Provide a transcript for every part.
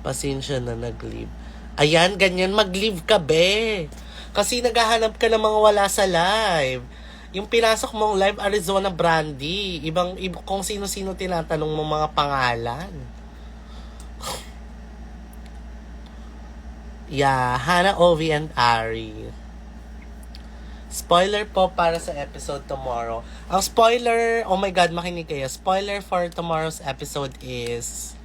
Pasensya na nag-leave. Ayan, ganyan mag-leave ka, be. Kasi naghahanap ka ng mga wala sa live. Yung pinasok mong live, Arizona Brandy. Kung sino-sino tinatanong mo mga pangalan. Yeah, Hannah, Ovi, and Ari. Spoiler po para sa episode tomorrow. Ang spoiler, oh my God, makinig kayo. Spoiler for tomorrow's episode is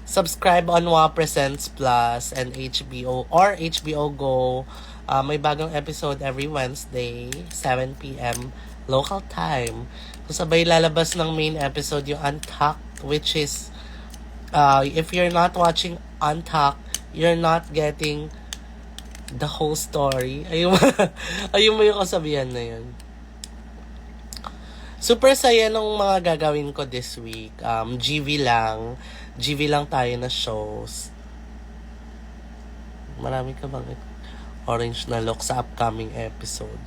subscribe on WA Presents Plus and HBO or HBO Go. May bagong episode every Wednesday, 7 p.m. local time. So sabay lalabas ng main episode yung Untucked, which is if you're not watching Untucked, you're not getting the whole story. Ayun mo yung kasabihan na yun. Super saya nung mga gagawin ko this week. GV lang tayo na shows. Marami ka bang orange na look sa upcoming episode?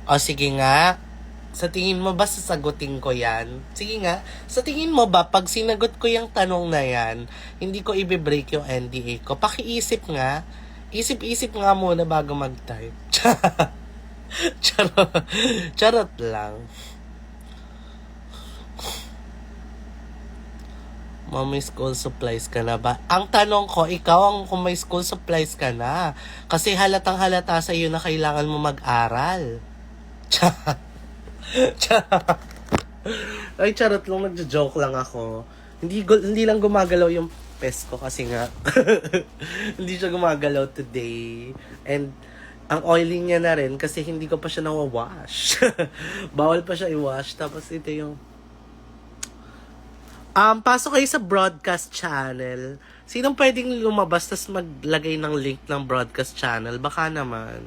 O sige nga, sa tingin mo ba sasagutin ko yan? Sige nga, sa tingin mo ba pag sinagot ko yung tanong na yan, hindi ko i-break yung NDA ko? Pakiisip nga. Isip-isip nga muna bago mag-type. Charot lang. May school supplies ka na ba? Ang tanong ko, ikaw kung may school supplies ka na. Kasi halatang halata sa iyo na kailangan mo mag-aral. Ay, charot lang. Nagjo-joke lang ako. Hindi lang gumagalaw yung pes ko kasi nga. Hindi siya gumagalaw today. And ang oily niya na rin kasi hindi ko pa siya nawawash. Bawal pa siya i-wash. Tapos ito yung pasok kayo sa broadcast channel. Sinong pwedeng lumabas tas maglagay ng link ng broadcast channel? Baka naman.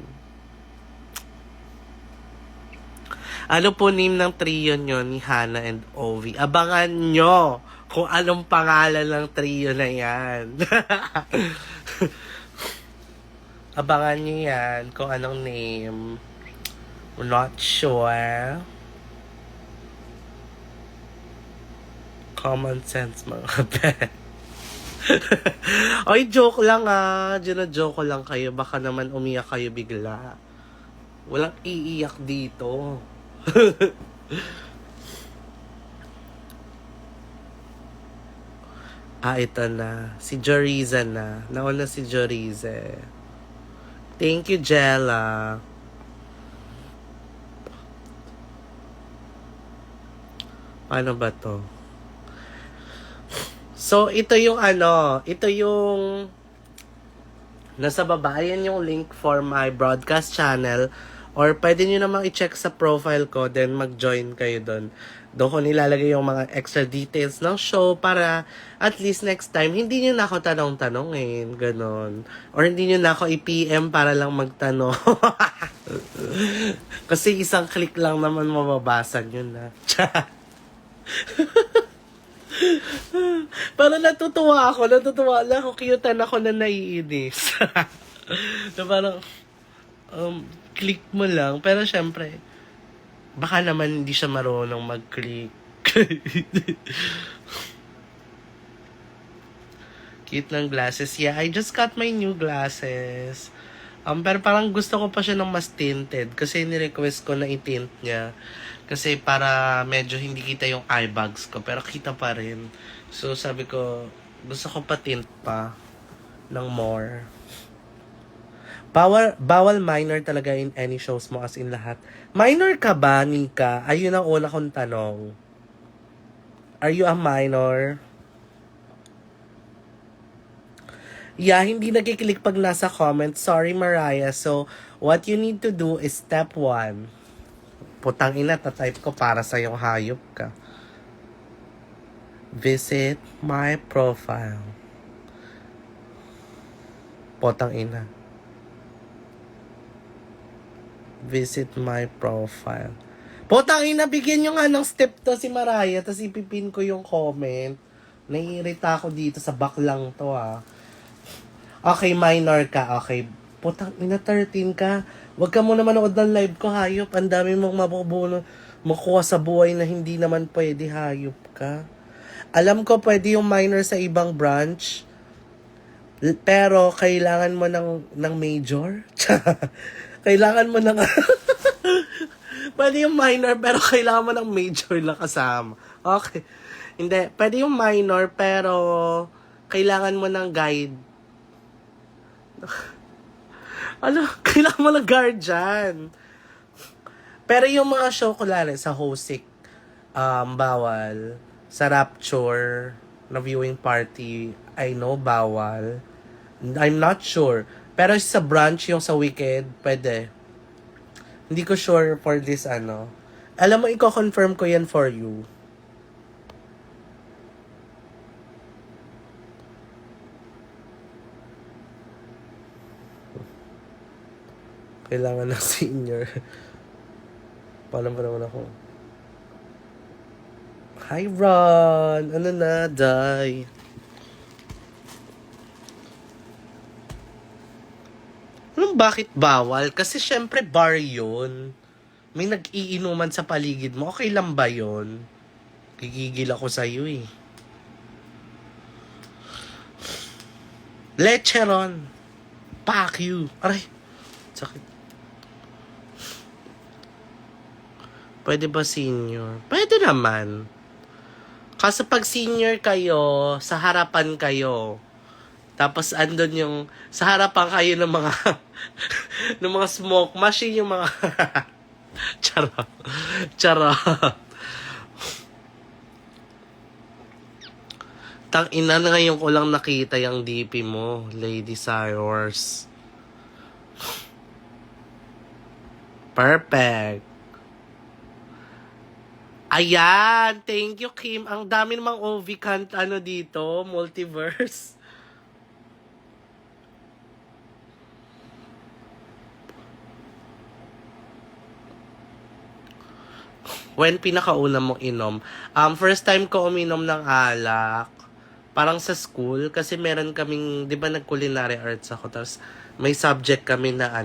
Ano po name ng trio nyo ni Hannah and Ovi? Abangan nyo kung anong pangalan ng trio na yan. Abangan nyo yan kung anong name. I'm not sure. Common sense, mga kapet. Ay, joke lang Gina-joke ko lang kayo. Baka naman umiyak kayo bigla. Walang iiyak dito. Ito na. Si Joriza na. Nauna si Joriza. Thank you, Jella. Paano ba to? So, ito yung nasa baba. Ayan yung link for my broadcast channel. Or pwede nyo namang i-check sa profile ko, then mag-join kayo doon. Doon ko nilalagay yung mga extra details ng show para at least next time, hindi nyo na ako tanong-tanongin. Ganon. Or hindi nyo na ako i-PM para lang magtanong. Kasi isang click lang naman mababasa nyo na. Parang natutuwa lang ako, cute-an ako na naiinis. Na parang, click mo lang, pero syempre, baka naman hindi siya marunong mag-click. Cute ng glasses. Yeah, I just got my new glasses. Pero parang gusto ko pa siya ng mas tinted kasi ni-request ko na i-tint niya. Kasi para medyo hindi kita yung eye bags ko, pero kita pa rin. So sabi ko, gusto ko pa tint pa ng more. Bawal minor talaga in any shows mo, as in lahat. Minor ka ba, Nika? Ayun ang una kong tanong. Are you a minor? Yeah, hindi nagkikilik pag nasa comment. Sorry, Mariah. So, what you need to do is step 1. Putang ina, tatype ko para sa yung hayop ka. Visit my profile. Putang ina. Visit my profile. Putang ina, bigyan nyo nga ng step to si Mariah, tapos ipipin ko yung comment. Naiirita ako dito sa baklang to Okay, minor ka. Okay. Putang ina, 13 ka. Huwag ka muna manood ng live ko, hayop. Ang dami mong makukuha sa buhay na hindi naman pwede, hayop ka. Alam ko pwede yung minor sa ibang branch, pero kailangan mo ng major? Kailangan mo ng... Pwede yung minor pero kailangan mo ng major na kasama. Okay. Hindi, pwede yung minor pero kailangan mo ng guide. Ano? Kailangan mo ng guardian. Pero yung mga show ko sa Hosik, bawal. Sa Rapture, na viewing party, I know bawal. I'm not sure. Pero sa brunch, yung sa Wicked, pwede. Hindi ko sure for this Alam mo, i-confirm ko yan for you. Kailangan ng senior. Paano pa naman ako? Hi, Ron! Ano na, Day? Anong bakit bawal? Kasi syempre bar yun. May nag-iinuman sa paligid mo. Okay lang ba yun? Gigigil ako sa'yo eh. Lecheron! Fuck you! Aray! Sakit. Pwede ba senior? Pwede naman. Kasi pag senior kayo, sa harapan kayo. Tapos andun yung, sa harapan kayo ng mga, ng mga smoke machine, yung mga, charot. Charot. Tang ina na ngayon ko lang nakita yung DP mo, Lady Cyrus. Perfect. Ayan, thank you Kim. Ang dami namang OV kant dito, multiverse. When pinakauna mong inom? First time ko uminom ng alak. Parang sa school, kasi meron kaming, di ba nag-culinary arts ako, tapos may subject kami na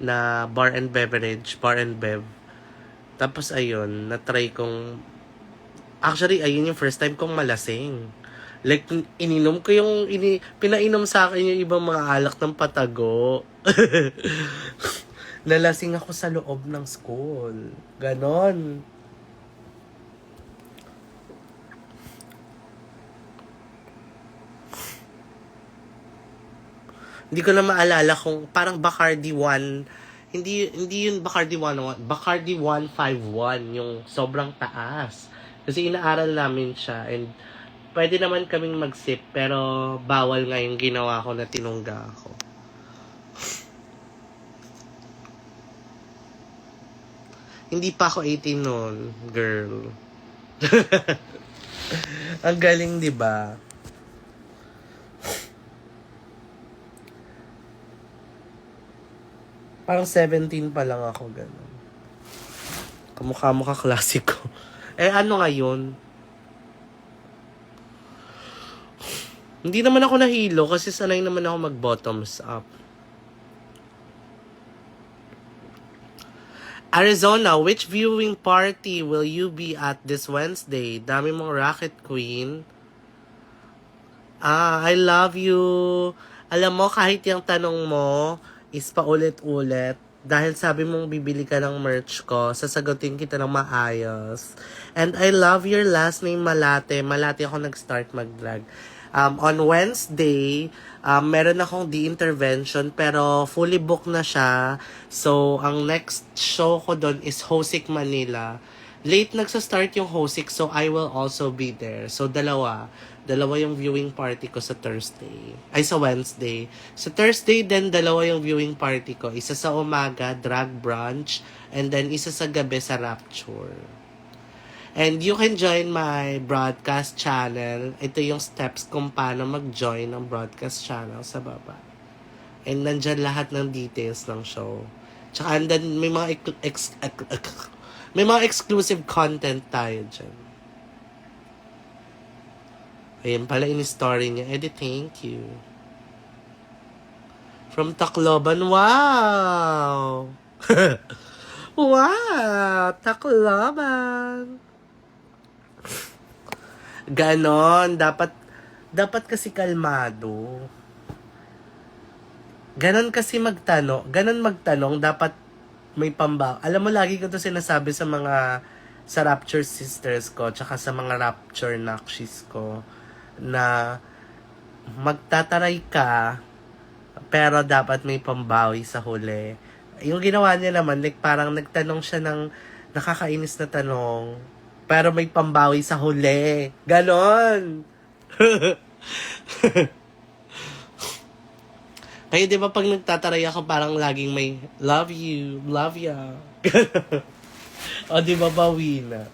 na bar and bev. Tapos ayun, na-try kong, actually ayun yung first time kong malasing. Like, ininom ko yung, pinainom sa akin yung ibang mga alak ng patago. Nalasing ako sa loob ng school. Ganon. Hindi ko na maalala kung parang Bacardi 1. Hindi yun Bacardi 101. Bacardi 151, yung sobrang taas. Kasi inaaral namin siya and pwede naman kaming mag-sip pero bawal nga yung ginawa ko na tinungga ako. Hindi pa ako 18 noon, girl. Ang galing, 'di ba? Parang 17 pa lang ako, gano'n. Kamukha-mukha klasiko. Ano ngayon? Hindi naman ako nahilo kasi sanay naman ako mag-bottoms up. Arizona, which viewing party will you be at this Wednesday? Dami mong racket, queen. I love you. Alam mo, kahit yung tanong mo is paulit-ulit, dahil sabi mong bibili ka ng merch ko, sasagutin kita ng maayos. And I love your last name, Malate. Malate ako nag-start mag-drag. On Wednesday, meron akong the-intervention pero fully booked na siya. So, ang next show ko doon is Hosik Manila. Late nagsa-start yung Hosik, so I will also be there. So, dalawa yung viewing party ko sa Thursday. Ay, sa Wednesday. Sa Thursday din, dalawa yung viewing party ko. Isa sa umaga, drag brunch, and then isa sa gabi sa Rapture. And you can join my broadcast channel. Ito yung steps kung paano mag-join ng broadcast channel sa baba. And nandyan lahat ng details ng show. Tsaka and then may mga may mga exclusive content tayo dyan. Ayan pala in-story niya. Thank you. From Tacloban. Wow! Wow! Tacloban! Ganon. Dapat kasi kalmado. Ganon magtanong, dapat may pamba. Alam mo, lagi ko to sinasabi sa Rapture sisters ko, tsaka sa mga Rapture nakshis ko, na magtataray ka, pero dapat may pambawi sa huli. Yung ginawa niya naman, like parang nagtanong siya ng nakakainis na tanong, pero may pambawi sa huli. Ganon! Kaya di ba pag nagtataray ako, parang laging may love you, love ya. O di ba bawi na?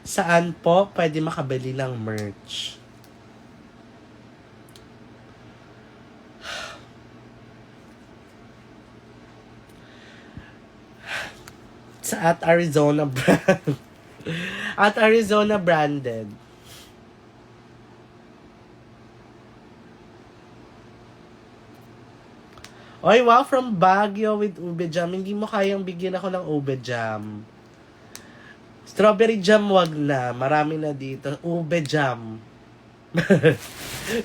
Saan po pwede makabili ng merch? Sa at Arizona brand. At Arizona branded. Oy, wow, from Baguio with ube jam. Hindi mo kayang bigyan ako ng ube jam. Strawberry jam wag na. Marami na dito. Ube jam.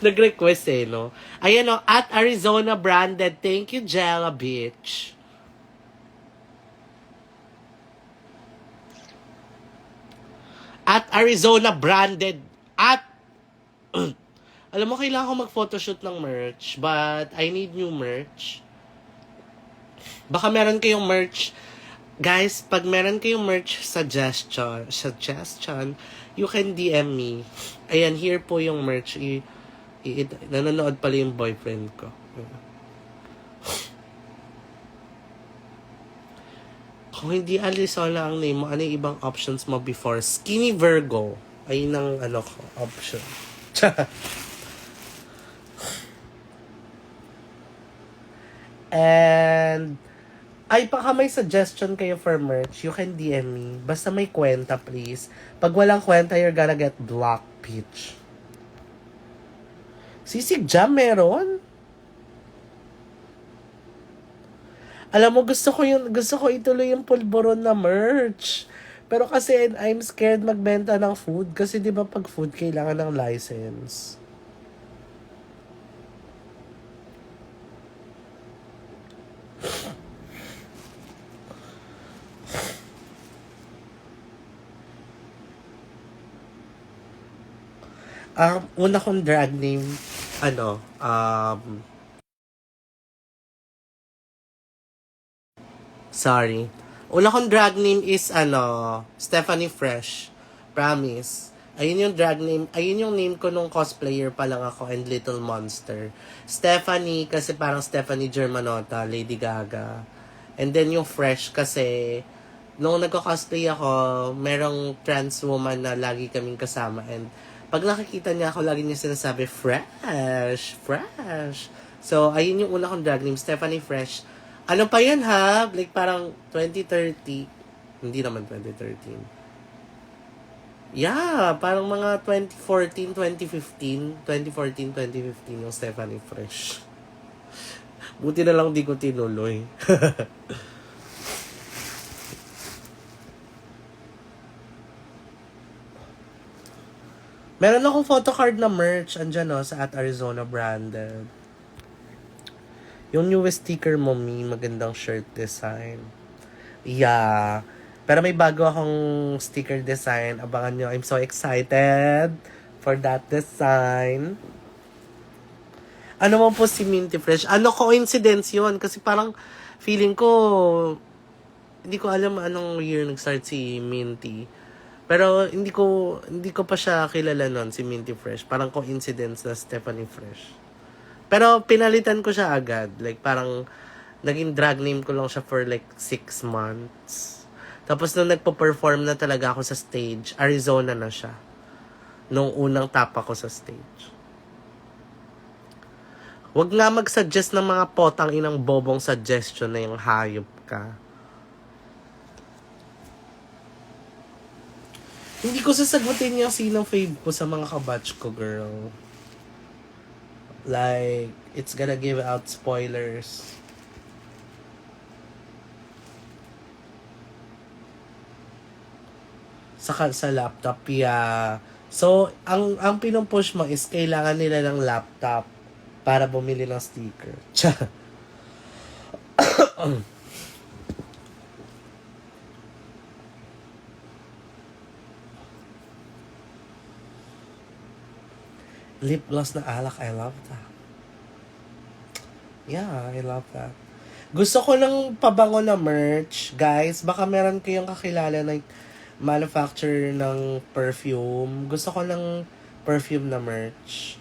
Nag-request no? Ayan o, at Arizona branded. Thank you, Jella Beach. At Arizona branded. At alam mo, kailangan ko mag-photoshoot ng merch, but I need new merch. Baka meron kayong merch. Guys, pag meron kayong merch suggestion, you can DM me. Ayan, here po yung merch. Nanonood pala yung boyfriend ko. Kung hindi Arizona ang name mo, ano yung ibang options mo before? Skinny Virgo. Ayun ang option. And ay, baka may suggestion kayo for merch, you can DM me. Basta may kwenta, please. Pag walang kwenta, you're gonna get blocked, bitch. Sisig Jam meron? Alam mo, gusto ko ituloy yung pulboron na merch. Pero kasi I'm scared magbenta ng food. Kasi di ba pag food, kailangan ng license. Una kong drag name, sorry. Una kong drag name is, Stephanie Fresh. Promise. Ayun yung drag name, ayun yung name ko nung cosplayer pa lang ako and Little Monster. Stephanie, kasi parang Stephanie Germanotta, Lady Gaga. And then yung Fresh kasi, nung nagko-cosplay ako, merong trans woman na lagi kaming kasama and pag nakikita niya ako, lagi niya sinasabi, fresh, fresh. So, ayun yung una kong drag name, Stephanie Fresh. Ano pa yun ha? Like parang 2030. Hindi naman 2013. Yeah, parang mga 2014, 2015. 2014, 2015 yung Stephanie Fresh. Buti na lang di ko tinuloy. Meron akong photocard na merch, andyan sa at Arizona branded. Yung newest sticker mo, magandang shirt design. Yeah. Pero may bago akong sticker design. Abangan nyo. I'm so excited for that design. Ano mo po si Minty Fresh? Coincidence yun? Kasi parang feeling ko, hindi ko alam anong year nag-start si Minty. Pero hindi ko pa siya kilala nun, si Minty Fresh. Parang coincidence na Stephanie Fresh. Pero pinalitan ko siya agad. Like parang naging drag name ko lang siya for like 6 months. Tapos nung nagpo-perform na talaga ako sa stage, Arizona na siya. Nung unang tapa ko sa stage. Wag nga mag-suggest ng mga potang inang bobong suggestion na yung hayop ka. Hindi ko sasagutin yung sinong fave ko sa mga kabatch ko, girl. Like, it's gonna give out spoilers. Sa laptop, yeah. So, ang pinupush mo is kailangan nila ng laptop para bumili ng sticker. Lip gloss na alak, I love that. Yeah, I love that. Gusto ko ng pabango na merch, guys. Baka meron kayong kakilala na manufacturer ng perfume. Gusto ko ng perfume na merch.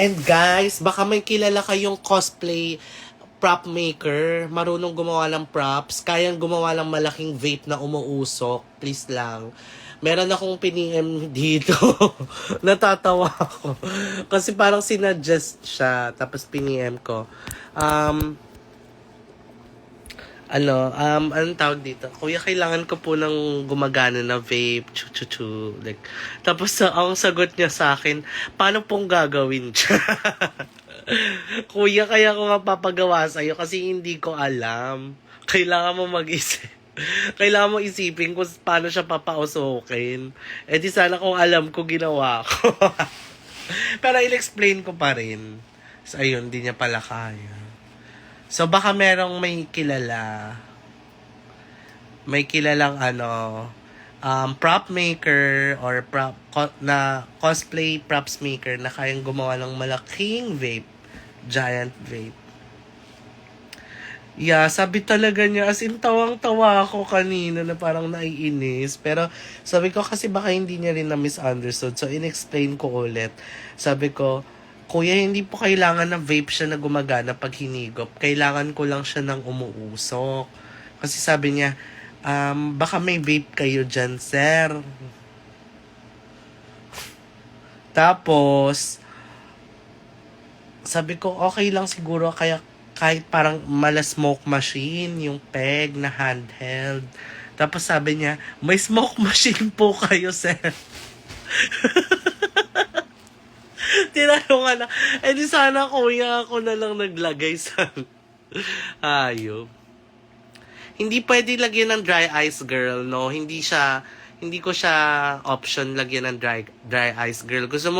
And guys, baka may kilala kayong cosplay prop maker, marunong gumawa ng props, kayang gumawa ng malaking vape na umuusok, please lang. Meron akong piniem dito. Natatawa ako. Kasi parang sinuggest siya, tapos piniem ko. Anong tawag dito? Kuya, kailangan ko po ng gumagana na vape, chu-chu-chu. Like, tapos ang sagot niya sa akin, paano pong gagawin siya? Kuya, kaya ko nga papagawa sa'yo kasi hindi ko alam. Kailangan mo mag-isip. Kailangan mo isipin kung paano siya papausokin. Eh di sana kung alam ko, ginawa ko. Pero il-explain ko pa rin. So ayun, di niya pala kaya. So baka merong may kilala. May kilalang prop maker or cosplay props maker na kayang gumawa ng malaking vape. Giant vape. Yeah, sabi talaga niya, as in tawang-tawa ako kanina na parang naiinis. Pero sabi ko kasi baka hindi niya rin na-misunderstood. So in-explain ko ulit. Sabi ko, Kuya, hindi po kailangan na vape siya na gumagana pag hinigop. Kailangan ko lang siya ng umuusok. Kasi sabi niya, baka may vape kayo dyan, sir. Tapos, sabi ko, okay lang siguro kaya kahit parang mala smoke machine, yung peg na handheld. Tapos sabi niya, may smoke machine po kayo, sir. Tinanong na, di sana kuya ako na lang naglagay sa ayop. Hindi pwede lagyan ng dry ice, girl, no? Hindi ko siya option lagyan ng dry ice, girl. Gusto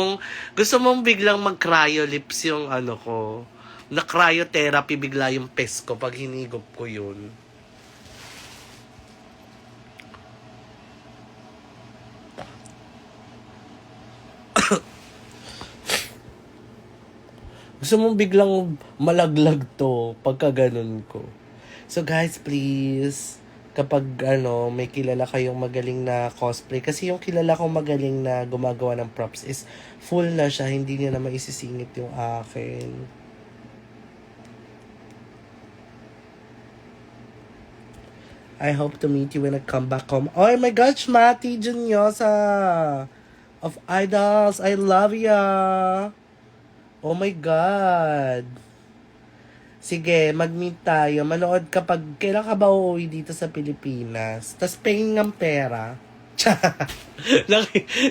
mong biglang mag-cryo lips yung ko. Na cryotherapy bigla yung pes ko pag hinigop ko yun. Gusto mong biglang malaglag to pagka ganun ko. So guys, please, kapag may kilala kayong magaling na cosplay, kasi yung kilala kong magaling na gumagawa ng props is full na siya, hindi niya na maisisingit yung akin. I hope to meet you when I come back home. Oh my gosh, Mati Junyosa of Idols, I love ya. Oh my God. Sige, mag-meet tayo. Manood kapag kailan ka ba uuwi dito sa Pilipinas? Tapos pengin ng pera.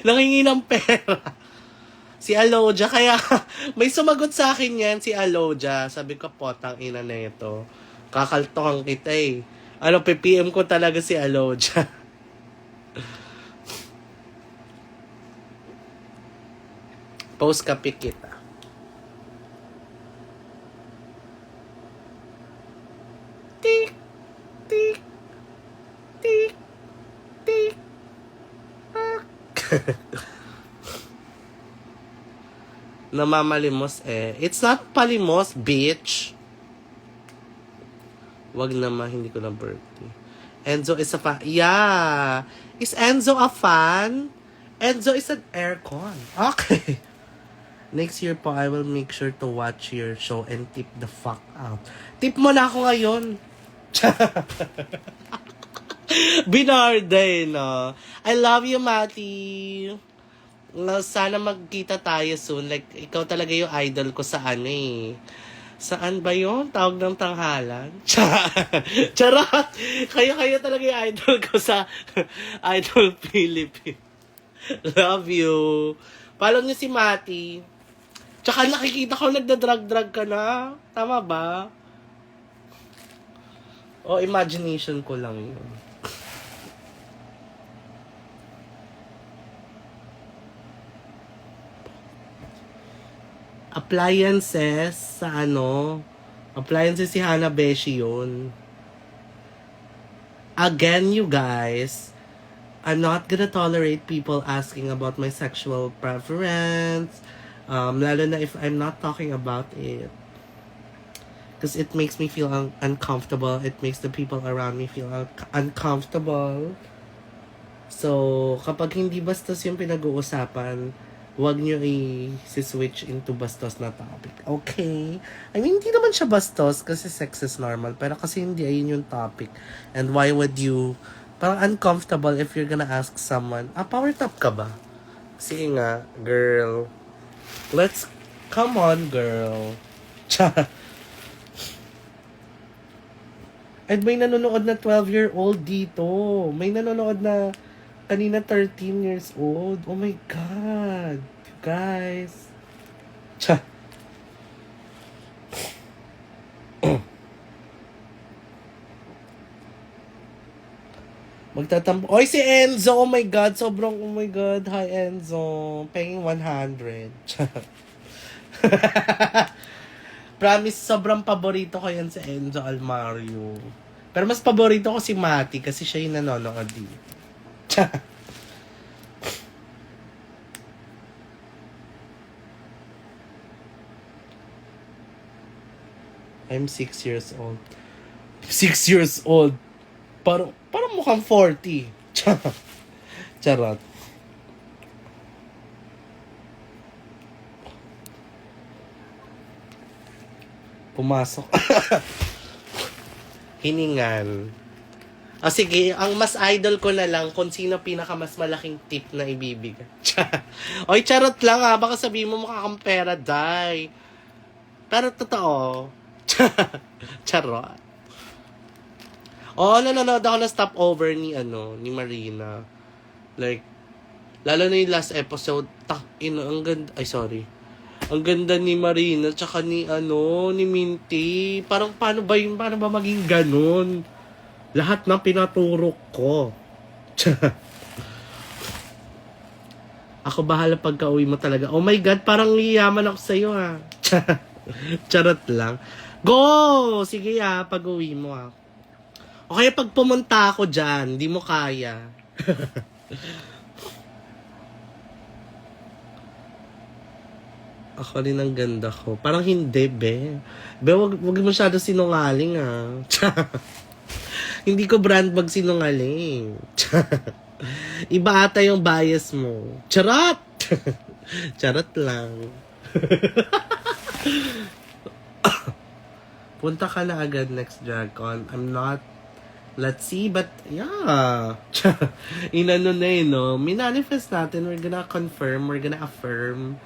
Nangingi ng pera. Si Aloja. Kaya may sumagot sa akin yan, si Aloja. Sabi ko, potang ina na ito. Kakaltokan kita eh. PPM ko talaga si Aloja. Post ka pic kita. Tik, tik, tik, tik. Namamalimos eh. It's not palimos, bitch. Wag naman, hindi ko na birthday. Enzo is a fan. Yeah. Is Enzo a fan? Enzo is an aircon. Okay. Next year po, I will make sure to watch your show and tip the fuck out. Tip mo na ako ngayon. Binarday, no? I love you, Mati. Sana magkita tayo soon. Like, ikaw talaga yung idol ko sa Saan ba yun? Tawag ng tanghalan? Charot! Kayo talaga yung idol ko sa Idol Philippines. Love you. Follow niyo si Mati. Tsaka nakikita ko nagda-drag ka na. Tama ba? O imagination ko lang yun. appliances sa ano. Appliances si Hana Beshi yun. Again, you guys, I'm not gonna tolerate people asking about my sexual preference. Lalo na if I'm not talking about it. Because it makes me feel uncomfortable. It makes the people around me feel uncomfortable. So, kapag hindi bastos yung pinag-uusapan, wag nyo i-switch into bastos na topic. Okay? I mean, hindi naman siya bastos kasi sex is normal. Pero kasi hindi, ayun yung topic. And why would you, parang uncomfortable if you're gonna ask someone, power top ka ba? Sige nga, girl. Come on, girl. At may nanonood na 12-year-old dito. May nanonood na kanina 13 years old. Oh my God. You guys. Magtatampo. Oy, si Enzo. Oh my God. Sobrang, oh my God. Hi, Enzo. Paying 100. Promise, sobrang paborito ko yan si Enzo Almario. Pero mas paborito ko si Mati kasi siya yung nanonood dito. I'm 6 years old. 6 years old. Parang mukhang 40. Charot. Pumasok. Hiningan. Sige, ang mas idol ko na lang kung sino pinaka mas malaking tip na ibibigay. Oy, charot lang baka sabihin mo mukha kang pera, day. Pero totoo. Charot. Nanonood ako na stopover ni Marina. Like, lalo na yung last episode, ang ganda, ang ganda ni Marina, tsaka ni Minty. Parang paano ba maging ganun? Lahat ng pinaturok ko. Ako bahala pagka-uwi mo talaga. Oh my God, parang yaman ako sa'yo Charot lang. Go! Sige pag-uwi mo O kaya pag pumunta ako dyan, di mo kaya. Ako rin ang ganda ko. Parang hindi, be. Be, wag masyado sinungaling, Hindi ko brand magsinungaling. Iba ata yung bias mo. Charot! Charot lang. Punta ka na agad next DragCon. I'm not... Let's see, but yeah. Inano na no? Minanifest natin. We're gonna confirm. We're gonna affirm.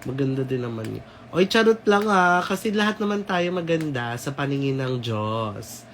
Maganda din naman yun. Oy, charot lang kasi lahat naman tayo maganda sa paningin ng Diyos.